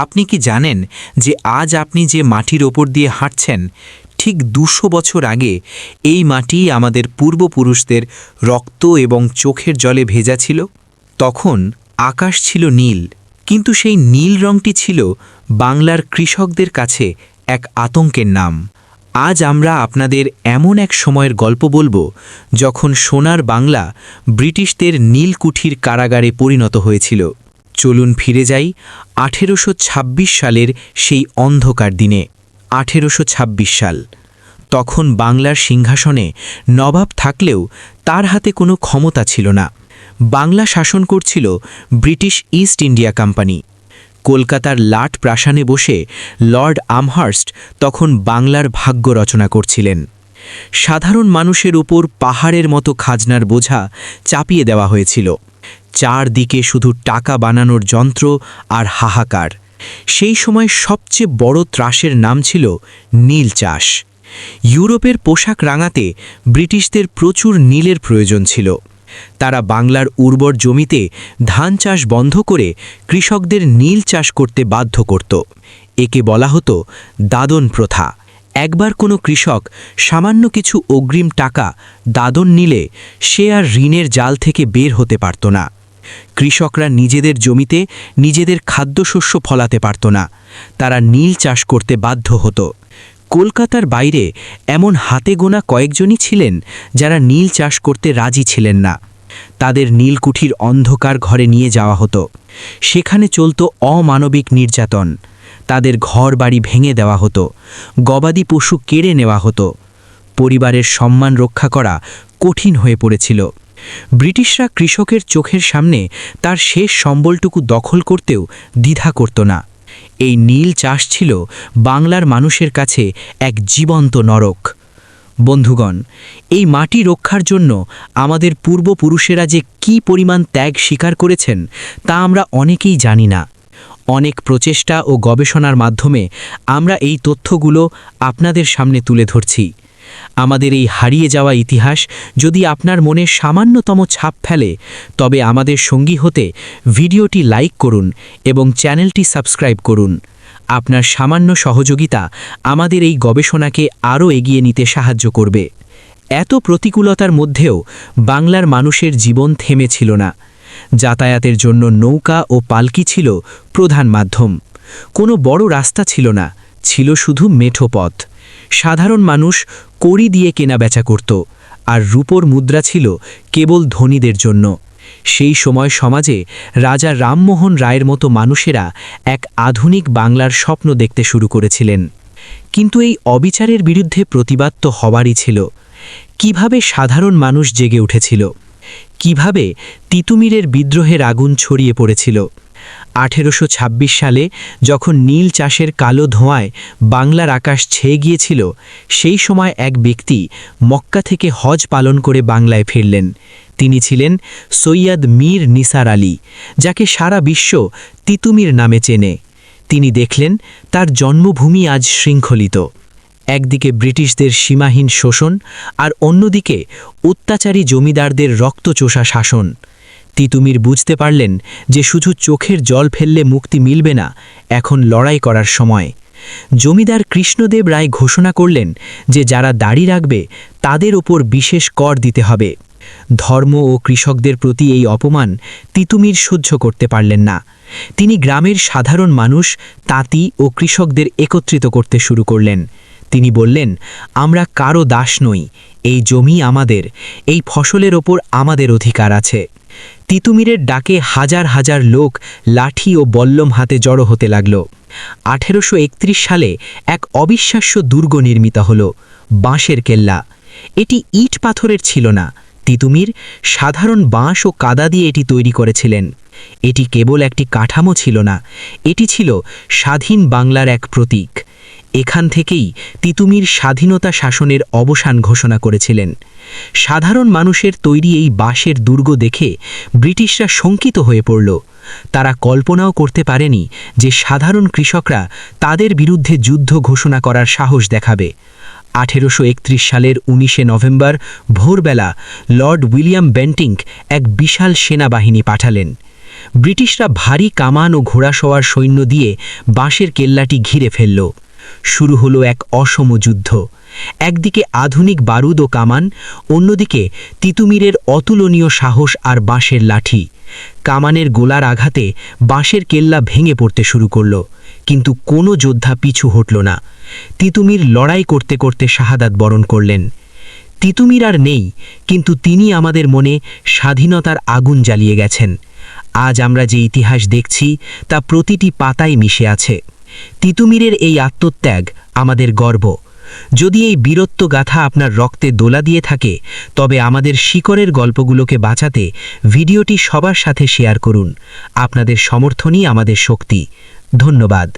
আপনি কি জানেন যে আজ আপনি যে মাটির ওপর দিয়ে হাঁটছেন ঠিক ২০০ বছর আগে এই মাটি আমাদের পূর্বপুরুষদের রক্ত এবং চোখের জলে ভেজা ছিল? তখন আকাশ ছিল নীল, কিন্তু সেই নীল রংটি ছিল বাংলার কৃষকদের কাছে এক আতঙ্কের নাম। আজ আমরা আপনাদের এমন এক সময়ের গল্প বলবো যখন সোনার বাংলা ব্রিটিশদের নীলকুঠির কারাগারে পরিণত হয়েছিল। চলুন ফিরে যাই ১৮২৬ সালের সেই অন্ধকার দিনে। ১৮২৬ সাল। তখন বাংলার সিংহাসনে নবাব থাকলেও তার হাতে কোনো ক্ষমতা ছিল না। বাংলা শাসন করছিল ব্রিটিশ ইস্ট ইন্ডিয়া কোম্পানি। কলকাতার লাট প্রাসানে বসে লর্ড আমহার্স্ট তখন বাংলার ভাগ্য রচনা করছিলেন। সাধারণ মানুষের উপর পাহাড়ের মতো খাজনার বোঝা চাপিয়ে দেওয়া হয়েছিল। চারদিকে শুধু টাকা বানানোর যন্ত্র আর হাহাকার। সেই সময় সবচেয়ে বড় ত্রাসের নাম ছিল নীল চাষ। ইউরোপের পোশাক রাঙাতে ব্রিটিশদের প্রচুর নীলের প্রয়োজন ছিল। তারা বাংলার উর্বর জমিতে ধান চাষ বন্ধ করে কৃষকদের নীল চাষ করতে বাধ্য করত। একে বলা হতো দাদন প্রথা। একবার কোনো কৃষক সামান্য কিছু অগ্রিম টাকা দাদন নিলে সে আর ঋণের জাল থেকে বের হতে পারত না। কৃষকরা নিজেদের জমিতে নিজেদের খাদ্যশস্য ফলাতে পারত না। তারা নীল চাষ করতে বাধ্য হতো। কলকাতার বাইরে এমন হাতে গোনা কয়েকজনই ছিলেন যারা নীল চাষ করতে রাজি ছিলেন না। তাদের নীলকুঠির অন্ধকার ঘরে নিয়ে যাওয়া হতো। সেখানে চলত অমানবিক নির্যাতন। তাদের ঘর বাড়ি ভেঙে দেওয়া হতো, গবাদি পশু কেড়ে নেওয়া হতো। পরিবারের সম্মান রক্ষা করা কঠিন হয়ে পড়েছিল। ব্রিটিশরা কৃষকের চোখের সামনে তার শেষ সম্বলটুকু দখল করতেও দ্বিধা করত না। এই নীল চাষ ছিল বাংলার মানুষের কাছে এক জীবন্ত নরক। বন্ধুগণ, এই মাটি রক্ষার জন্য আমাদের পূর্বপুরুষেরা যে কী পরিমাণ ত্যাগ স্বীকার করেছেন তা আমরা অনেকেই জানি না। অনেক প্রচেষ্টা ও গবেষণার মাধ্যমে আমরা এই তথ্যগুলো আপনাদের সামনে তুলে ধরছি। আমাদের এই হারিয়ে যাওয়া ইতিহাস যদি আপনার মনে সামান্যতম ছাপ ফেলে, তবে আমাদের সঙ্গী হতে ভিডিওটি লাইক করুন এবং চ্যানেলটি সাবস্ক্রাইব করুন। আপনার সামান্য সহযোগিতা আমাদের এই গবেষণাকে আরও এগিয়ে নিতে সাহায্য করবে। এত প্রতিকূলতার মধ্যেও বাংলার মানুষের জীবন থেমেছিল না। যাতায়াতের জন্য নৌকা ও পালকি ছিল প্রধান মাধ্যম। কোনো বড় রাস্তা ছিল না, ছিল শুধু মেঠো পথ। সাধারণ মানুষ কড়ি দিয়ে কেনাবেচা করত, আর রূপোর মুদ্রা ছিল কেবল ধনীদের জন্য। সেই সময় সমাজে রাজা রামমোহন রায়ের মতো মানুষেরা এক আধুনিক বাংলার স্বপ্ন দেখতে শুরু করেছিলেন। কিন্তু এই অবিচারের বিরুদ্ধে প্রতিবাদ তো হওয়ারই ছিল। কিভাবে সাধারণ মানুষ জেগে উঠেছিল? কিভাবে তিতুমিরের বিদ্রোহের আগুন ছড়িয়ে পড়েছিল? ১৮২৬ সালে যখন নীল চাষের কালো ধোঁয়ায় বাংলার আকাশ ছেয়ে গিয়েছিল, সেই সময় এক ব্যক্তি মক্কা থেকে হজ পালন করে বাংলায় ফিরলেন। তিনি ছিলেন সৈয়দ মীর নিসার আলী, যাকে সারা বিশ্ব তিতুমির নামে চেনে। তিনি দেখলেন তার জন্মভূমি আজ শৃঙ্খলিত। একদিকে ব্রিটিশদের সীমাহীন শোষণ, আর অন্যদিকে অত্যাচারী জমিদারদের রক্তচোষা শাসন। তিতুমির বুঝতে পারলেন যে শুধু চোখের জল ফেললে মুক্তি মিলবে না, এখন লড়াই করার সময়। জমিদার কৃষ্ণদেব রায় ঘোষণা করলেন যে যারা দাড়ি রাখবে তাদের ওপর বিশেষ কর দিতে হবে। ধর্ম ও কৃষকদের প্রতি এই অপমান তিতুমির সহ্য করতে পারলেন না। তিনি গ্রামের সাধারণ মানুষ, তাঁতি ও কৃষকদের একত্রিত করতে শুরু করলেন। তিনি বললেন, আমরা কারো দাস নই, এই জমি আমাদের, এই ফসলের ওপর আমাদের অধিকার আছে। তিতুমিরের ডাকে হাজার হাজার লোক লাঠি ও বল্লম হাতে জড়ো হতে লাগল। ১৮৩১ সালে এক অবিশ্বাস্য দুর্গ নির্মিত হল, বাঁশের কেল্লা। এটি ইট পাথরের ছিল না। তিতুমির সাধারণ বাঁশ ও কাদা দিয়ে এটি তৈরি করেছিলেন। এটি কেবল একটি কাঠামো ছিল না, এটি ছিল স্বাধীন বাংলার এক প্রতীক। এখান থেকেই তিতুমির স্বাধীনতা শাসনের অবসান ঘোষণা করেছিলেন। সাধারণ মানুষের তৈরি এই বাঁশের দুর্গ দেখে ব্রিটিশরা শঙ্কিত হয়ে পড়ল। তারা কল্পনাও করতে পারেনি যে সাধারণ কৃষকরা তাদের বিরুদ্ধে যুদ্ধ ঘোষণা করার সাহস দেখাবে। ১৮৩১ সালের ১৯শে নভেম্বর ভোরবেলা লর্ড উইলিয়াম বেন্টিঙ্ক এক বিশাল সেনাবাহিনী পাঠালেন। ব্রিটিশরা ভারী কামান ও ঘোড়াসওয়ার সৈন্য দিয়ে বাঁশের কেল্লাটি ঘিরে ফেলল। শুরু হলো এক অসম যুদ্ধ। একদিকে আধুনিক বারুদ ও কামান, অন্যদিকে তিতুমিরের অতুলনীয় সাহস আর বাঁশের লাঠি। কামানের গোলার আঘাতে বাঁশের কেল্লা ভেঙে পড়তে শুরু করল, কিন্তু কোনো যোদ্ধা পিছু হটল না। তিতুমির লড়াই করতে করতে শাহাদাত বরণ করলেন। তিতুমির আর নেই, কিন্তু তিনি আমাদের মনে স্বাধীনতার আগুন জ্বালিয়ে গেছেন। আজ আমরা যে ইতিহাস দেখছি তা প্রতিটি পাতায় মিশে আছে। তিতুমিরের এই আত্মত্যাগ আমাদের গর্ব। যদি এই বীরত্ব গাথা আপনার রক্তে দোলা দিয়ে থাকে, তবে আমাদের শিকড়ের গল্পগুলোকে বাঁচাতে ভিডিওটি সবার সাথে শেয়ার করুন। আপনাদের সমর্থনই আমাদের শক্তি। ধন্যবাদ।